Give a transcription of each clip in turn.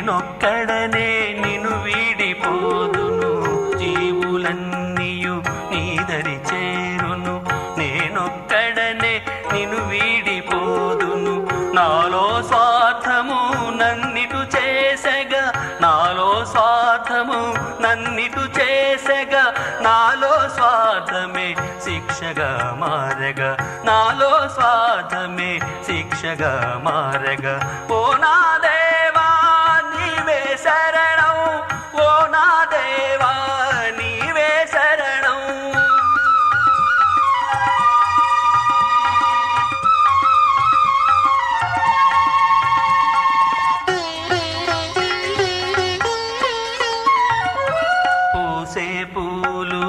నేనొక్కడనే నిన్ను వీడిపోదును జీవులన్నీయు నీదరి చేరును నేనొక్కడనే నిన్ను వీడిపోదును నాలో స్వార్థము నన్నిటు చేసెగా నాలో స్వార్థము నన్నిటు చేసెగా నాలో స్వార్థమే శిక్షగా మారగా నాలో స్వార్థమే శిక్షగా మారగా ఓ నా దేవా నీవే శరణం ఓ నా దేవా నీవే శరణం పూసే పూలు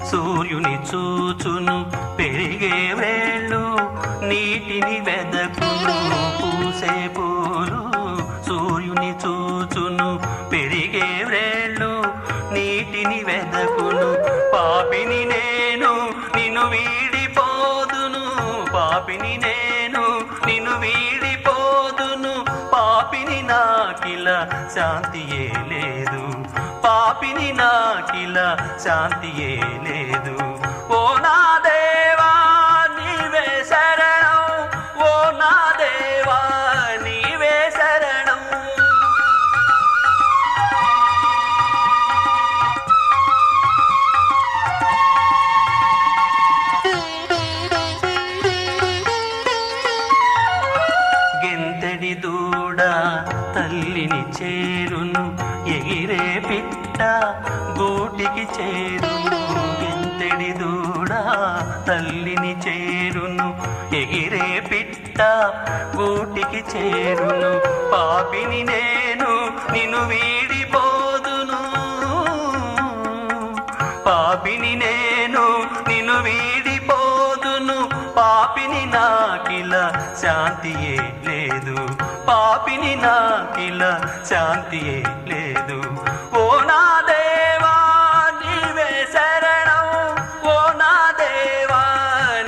సూర్యుని చూచును పెరిగే వేళ్ళు నీటిని వెదకును పూసే పూలు సూర్యుని చూచును పెరిగే వేళ్ళు నీటిని వెదకును పాపిని నేను నిన్ను వీడిపోదును పాపిని నేను నిన్ను వీడిపోదును పాపిని నాకిల శాంతియే లేదు పాపిని నాకిల శాంతియే లేదు ఓ నా దేవా నీవే శరణం ఓ నా దేవా నీవే శరణం గెంతడి దూడ తల్లిని చేరును ఎగిరే పిట్ట గూటికి చేరును గెంతడి దూడ తల్లిని చేరును ఎగిరే పిట్ట గూటికి చేరును పాపిని నేను నిన్ను వీడిపోదును పాపిని నేను నిన్ను వీడిపోదును పాపిని నాకిల శాంతియే లేదు పాపిని నాకిల శాంతియే లేదు ఓ నా దేవా నీవే శరణం ఓ నా దేవా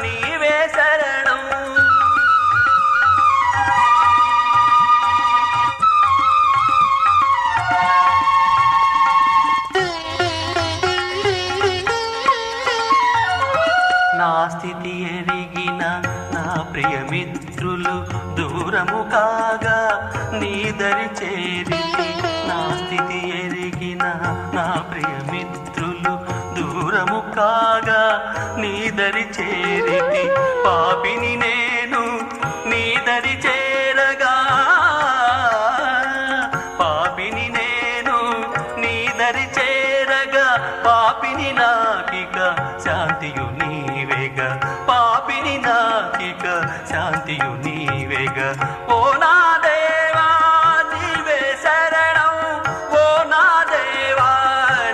నీవే శరణం నా స్థితి ఎరిగిన నా ప్రియమిత్రులు దూరము కాగా నీదరి చేరితి నా స్థితి ఎరిగిన నా ప్రియమిత్రులు దూరము కాగా నీదరి చేరితి పాపిని నేను నీదరి చేరగా పాపిని నేను నీదరి చేరగా పాపిని నాకిక శాంతియు నీవేగా పాపిని నాకిక శాంతియు నీవేగా ఓ నా దేవా నీవే శరణం ఓ నా దేవా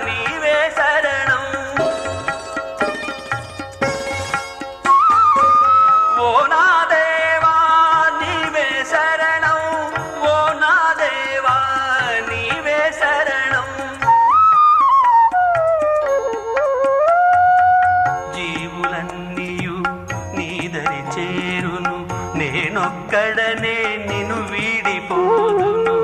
నీవే శరణం ఓ నా దేవా నీవే శరణం ఓ నా దేవా నీవే శరణం జీవులన్నీయు నీదరి చేరును నేనొక్కడనే నిన్ను వీడిపోదును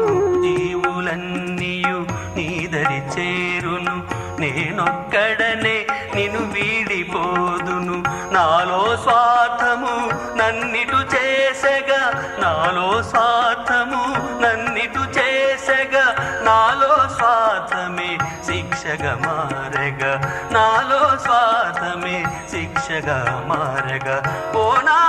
జీవులన్నీయు నీదరి చేరును నేనొక్కడనే నిన్ను వీడిపోదును నాలో స్వార్థము నన్నిటు చేసెగా నాలో స్వార్థము నన్నిటు చేసెగా నాలో స్వార్థమే శిక్షగా మారగా నాలో స్వార్థమే శిక్షగా మారగా ఓ నా